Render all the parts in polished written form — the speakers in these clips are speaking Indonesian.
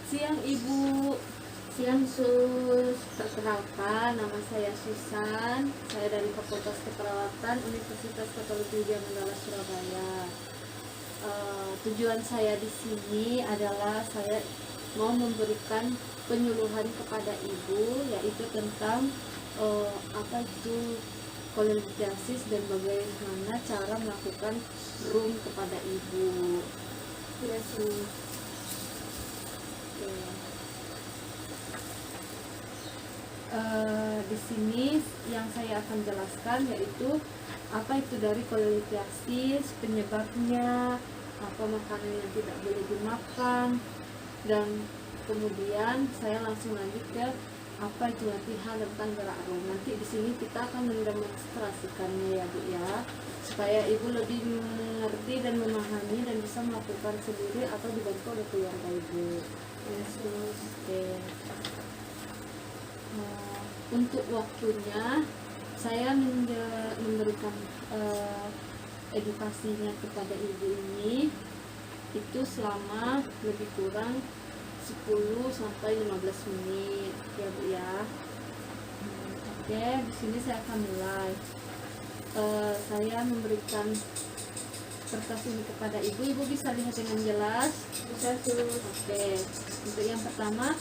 Siang Ibu. Siang Sus. Perkenalkan, nama saya Susan. Saya dari Fakultas Keperawatan Universitas Katolik Widya Mandala Surabaya. Tujuan saya di sini adalah saya mau memberikan penyuluhan kepada Ibu, yaitu tentang apa itu kolelitiasis dan bagaimana cara melakukan room kepada Ibu. Ya Sus. Di sini yang saya akan jelaskan yaitu apa itu dari kolelitiasis, penyebabnya, apa makanan yang tidak boleh dimakan, dan kemudian saya langsung lanjut ke apa itu latihan tentang gerak room. Nanti di sini kita akan mendemonstrasikannya ya Bu ya, supaya Ibu lebih mengerti dan memahami dan bisa melakukan sendiri atau dibantu oleh keluarga Ibu. Yesus. Oke. Untuk waktunya saya memberikan edukasinya kepada Ibu ini itu selama lebih kurang 10 sampai 15 menit ya Bu ya. Oke, di sini saya akan mulai. Saya memberikan kertas ini kepada Ibu. Ibu bisa lihat dengan jelas? Bisa Sus. Oke. Untuk yang pertama,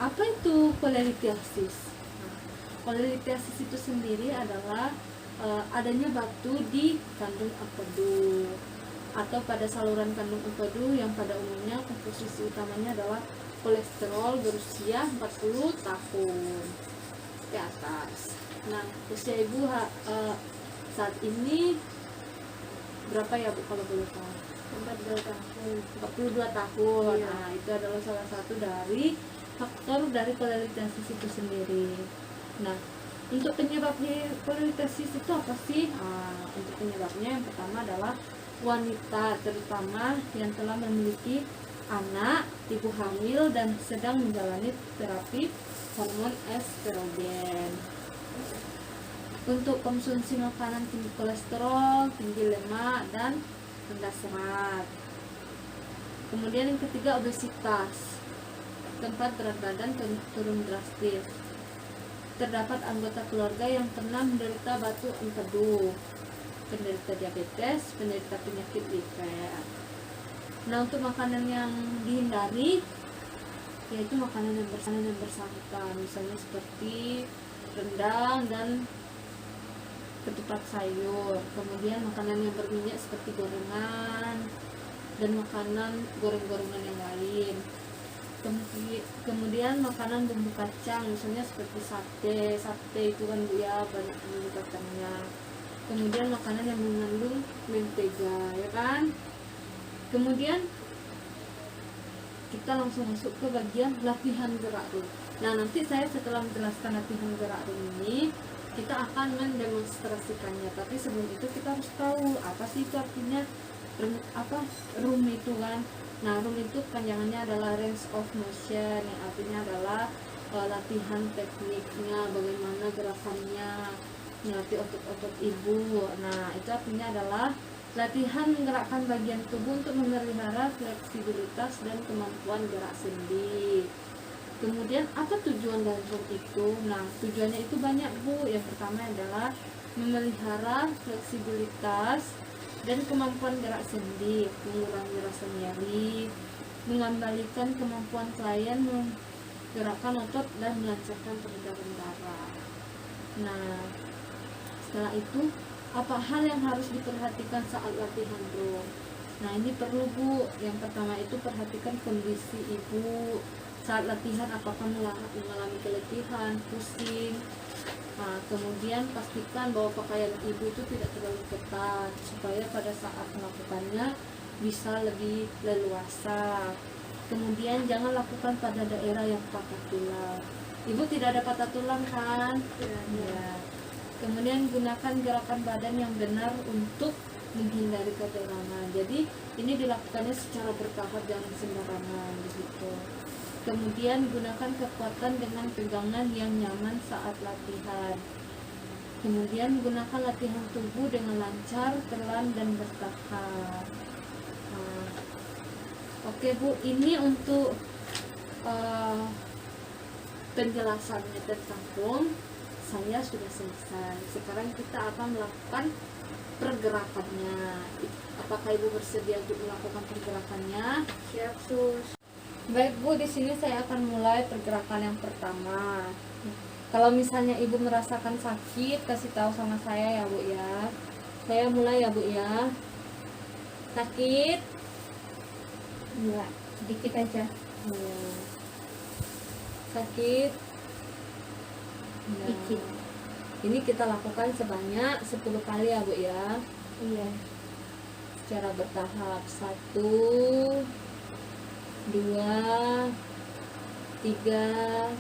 apa itu kolelitiasis? Kolelitiasis itu sendiri adalah adanya batu di kandung empedu atau pada saluran kandung empedu yang pada umumnya komposisi utamanya adalah kolesterol berusia 40 tahun ke atas. Nah, usia Ibu saat ini berapa ya Bu kalau boleh tahu? 42 tahun. 42 tahun. Iya. Nah, itu adalah salah satu dari faktor dari kolelitiasis itu sendiri. Nah, untuk penyebabnya kolelitiasis itu apa sih? Untuk penyebabnya yang pertama adalah wanita, terutama yang telah memiliki anak, ibu hamil dan sedang menjalani terapi hormon estrogen. Untuk konsumsi makanan tinggi kolesterol, tinggi lemak dan rendah serat. Kemudian yang ketiga, obesitas. Keempat, berat badan turun drastis. Terdapat anggota keluarga yang pernah menderita batu empedu, penderita diabetes, penderita penyakit liver. Nah, untuk makanan yang dihindari yaitu makanan yang bersantan, misalnya seperti rendang dan ketupat sayur. Kemudian makanan yang berminyak seperti gorengan dan makanan goreng-gorengan yang lain. Kemudian makanan bumbu kacang, misalnya seperti sate itu kan ya banyak bumbu kacangnya. Kemudian makanan yang mengandung mentega, ya kan. Kemudian kita langsung masuk ke bagian latihan gerak room. Nah, nanti saya setelah menjelaskan latihan gerak room ini, kita akan mendemonstrasikannya. Tapi sebelum itu kita harus tahu apa sih itu artinya room itu kan. Nah, room itu panjangannya adalah range of motion, yang artinya adalah latihan tekniknya, bagaimana gerakannya, melatih otot-otot Ibu. Nah, itu artinya adalah latihan menggerakkan bagian tubuh untuk memelihara fleksibilitas dan kemampuan gerak sendi. Kemudian apa tujuan dari room itu? Nah, tujuannya itu banyak Bu. Yang pertama adalah memelihara fleksibilitas dan kemampuan gerak sendi, mengurangi rasa nyeri, mengembalikan kemampuan klien menggerakkan otot dan melancarkan peredaran darah. Nah, setelah itu apa hal yang harus diperhatikan saat latihan room? Nah, ini perlu Bu. Yang pertama itu perhatikan kondisi Ibu saat latihan, apakah mengalami keletihan, pusing. Nah, kemudian pastikan bahwa pakaian Ibu itu tidak terlalu ketat supaya pada saat melakukannya bisa lebih leluasa. Kemudian jangan lakukan pada daerah yang patah tulang. Ibu tidak ada patah tulang kan? Ya. Kemudian gunakan gerakan badan yang benar untuk menghindari ketegangan. Jadi ini dilakukannya secara bertahap, jangan sembarangan begitu. Kemudian gunakan kekuatan dengan pegangan yang nyaman saat latihan. Kemudian gunakan latihan tubuh dengan lancar, pelan dan bertahap. Oke Bu, ini untuk penjelasannya tentang POM saya sudah selesai. Sekarang kita akan melakukan pergerakannya. Apakah Ibu bersedia untuk melakukan pergerakannya? Siap, Sus. Baik Bu, di sini saya akan mulai pergerakan yang pertama. Kalau misalnya Ibu merasakan sakit, kasih tahu sama saya ya Bu ya. Saya mulai ya Bu ya. Sakit? Enggak, sedikit aja. Sakit? Ya. Dikit. Ini kita lakukan sebanyak 10 kali ya Bu ya. Iya. Secara bertahap. 1, 2, 3,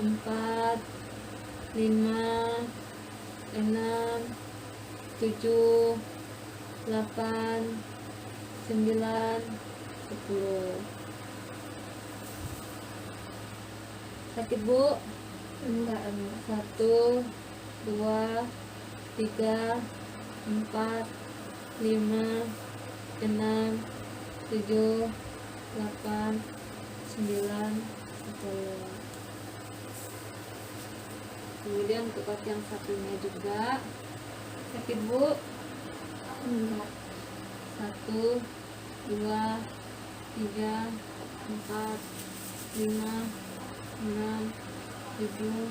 4, 5, 6, 7, 8, 9, 10. Sakit Bu? Enggak. 1, 2, 3, 4, 5, 6, 7, 8, 9, 10. Kemudian untuk kaki yang satunya juga. Sakit Bu? Enggak. 1, 2, 3, 4, 5, 6, 7,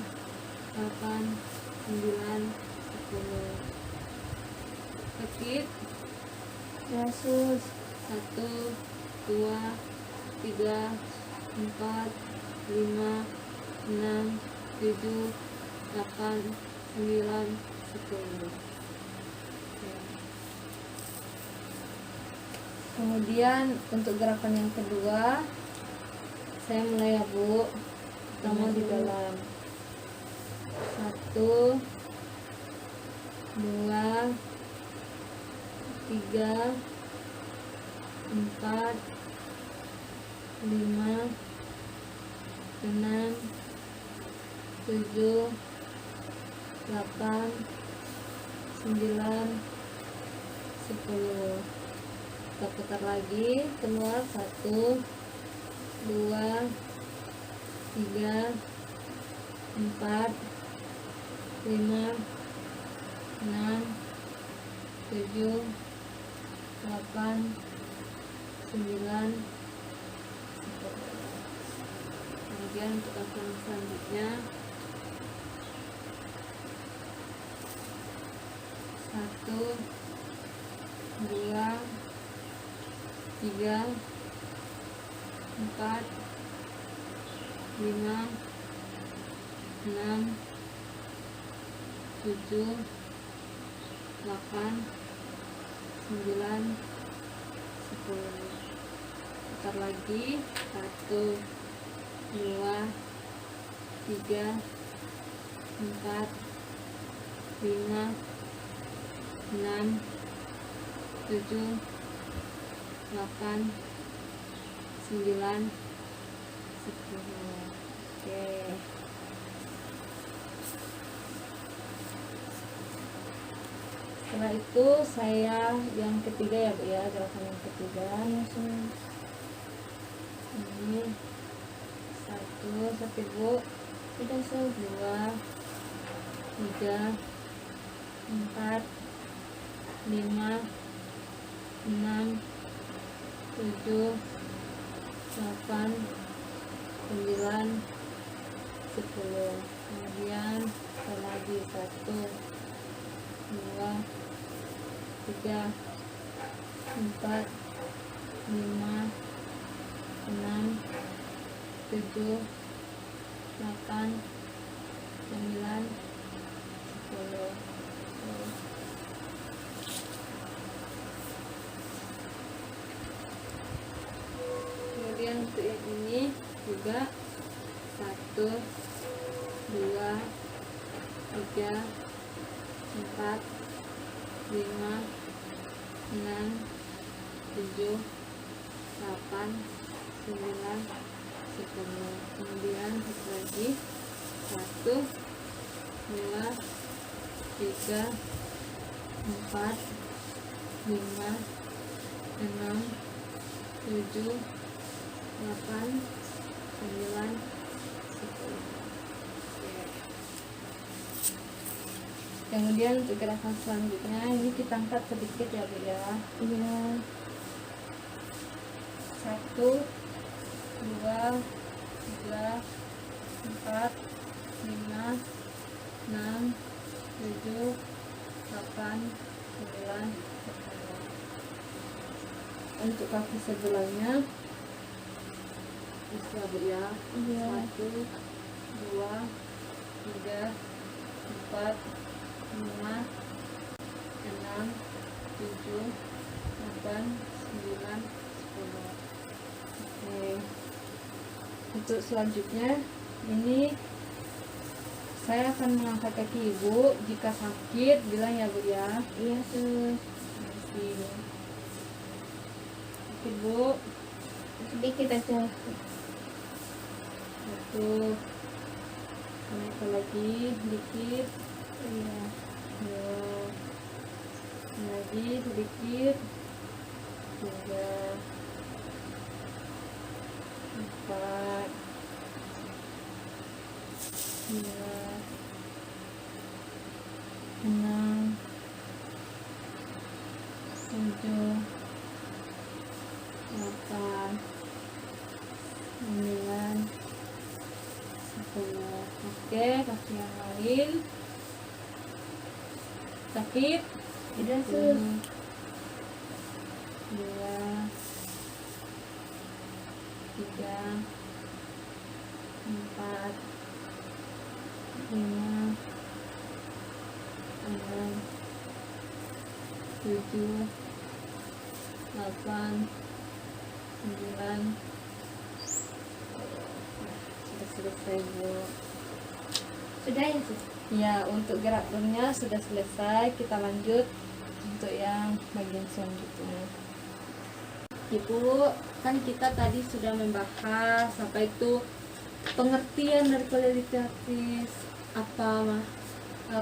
8, 9, 10. Sakit? Ya, Sus. 1, 2, 3, 4, 5, 6, 7, 8, 9, 10. Kemudian untuk gerakan yang kedua, saya mulai ya Bu. Pertama di dalam. 1, 2, 3, 4, 5, 6, 7, 8, 9, 10. Kita putar lagi, keluar. 1, 2, 3, 4, 5, 6, 7, 8, 9, 10. Kemudian untuk kaki yang selanjutnya. 1, 2, 3, 4, 5, 6, 7, 8, 9, 10. Putar lagi. 1, 2, 3, 4, 5, 6, 7, 8, 9, 10. Oke. Setelah itu saya yang ketiga ya Bu ya, gerakan yang ketiga. Ini 1, sakit Bu. Sudah, Sus. 2, 3, 4, 5, 6, 7, 8, 9, 10. Kemudian kita lagi 1, 2, 3, 4, 5, 6, 7, 8, 9, 10. Kemudian untuk yang ini juga 1, 2, 3, 4, 5, 6, 7, 8, 9, 10. Kemudian satu lagi 1, 2, 3, 4, 5, 6, 7, 8, 9, 10. Kemudian untuk gerakan selanjutnya ini kita angkat sedikit ya Bu ya. Iya. 1, 2, 3, 4, 5, 6, 7, 8, 9, 10. Untuk kaki sebelahnya bisa Bu ya. Iya. 1, 2, 3, 4, 5, 6, 7, 8, 9, 10. Oke. Untuk selanjutnya ini saya akan mengangkat kaki Ibu. Jika sakit bilang ya Bu ya. Iya sus. Sini. Sakit Bu. Sedikit aja. 1, naikkan lagi sedikit. Iya. 2, lagi sedikit. 3, 4, 5, 6, 7, 8, 9, 10. Oke, kaki yang lain. Sakit? Tidak sus. 2, 3, 4, 5, 6, 7, 8, 9. Sudah selesai Bu. Sudah ya sus. Ya, untuk gerak runnya sudah selesai. Kita lanjut untuk yang bagian selanjutnya. Ibu, kan kita tadi sudah membahas apa itu pengertian dari kolelitiasis, apa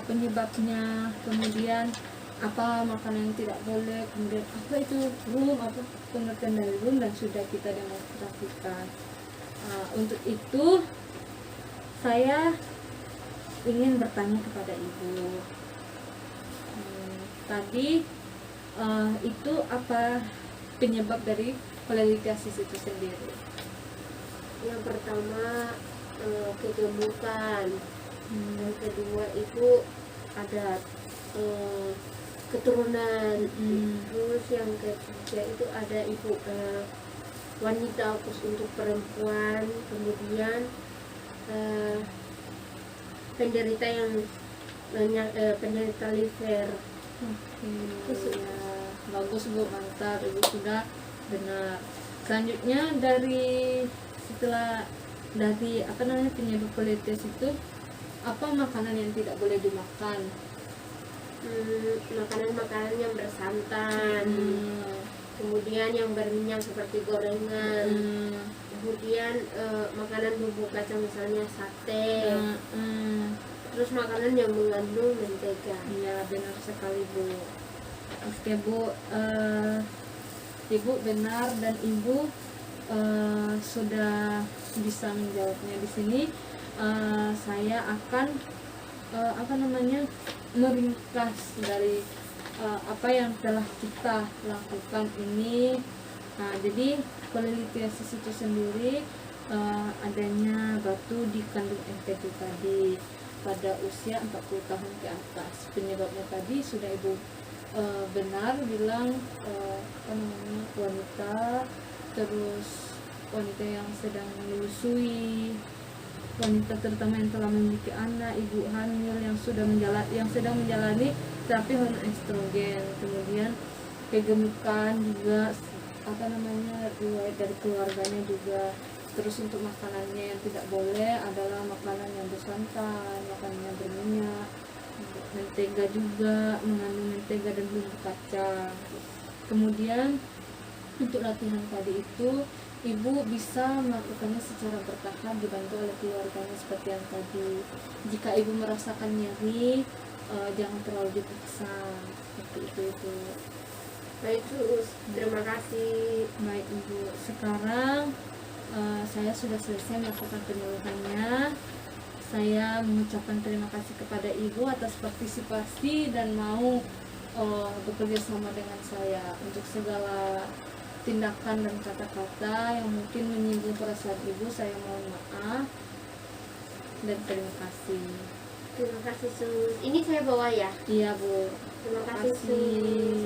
penyebabnya, kemudian apa makanan yang tidak boleh, kemudian apa itu room, apa pengertian dari room, dan sudah kita demonstrasikan. Untuk itu saya ingin bertanya kepada Ibu. Tadi itu apa penyebab dari kolelitiasis itu sendiri? Yang pertama kegemukan, yang kedua itu ada keturunan, terus yang ketiga itu ada ibu wanita khusus untuk perempuan, kemudian penderita yang penderita liver. Oke, ya, bagus Bu, mantap, Ibu sudah benar. Selanjutnya setelah dari apa namanya penyebab kolelitiasis itu, apa makanan yang tidak boleh dimakan? Makanan-makanan yang bersantan, kemudian yang berminyak seperti gorengan, kemudian makanan bumbu kacang misalnya sate, terus makanan yang mengandung mentega. Iya, benar sekali Bu. Oke Bu, Ibu benar, dan Ibu sudah bisa menjawabnya. Di sini saya akan meringkas dari apa yang telah kita lakukan ini. Jadi kolelitiasis itu sendiri adanya batu di kandung MPT tadi pada usia 40 tahun ke atas. Penyebabnya tadi sudah Ibu benar bilang, wanita, terus wanita yang sedang menyusui, wanita terutama yang telah memiliki anak, ibu hamil yang sedang menjalani terapi hormon estrogen, kemudian kegemukan juga riwayat dari keluarganya juga. Terus untuk makanannya yang tidak boleh adalah makanan yang bersantan, makanan yang berminyak, mentega juga, mengandung mentega dan bumbu kacang. Kemudian untuk latihan tadi itu Ibu bisa melakukannya secara bertahap dibantu oleh keluarganya seperti yang tadi. Jika Ibu merasakan nyeri, jangan terlalu dipaksa, seperti itu Ibu. Baik Sus, terima kasih. Baik Ibu, sekarang saya sudah selesai melakukan penyuluhannya. Saya mengucapkan terima kasih kepada Ibu atas partisipasi dan mau bekerja sama dengan saya. Untuk segala tindakan dan kata-kata yang mungkin menyinggung perasaan Ibu, saya mohon maaf dan terima kasih. Terima kasih Sus. Ini saya bawa ya. Iya Bu. Terima Terima kasih kasih. Sus.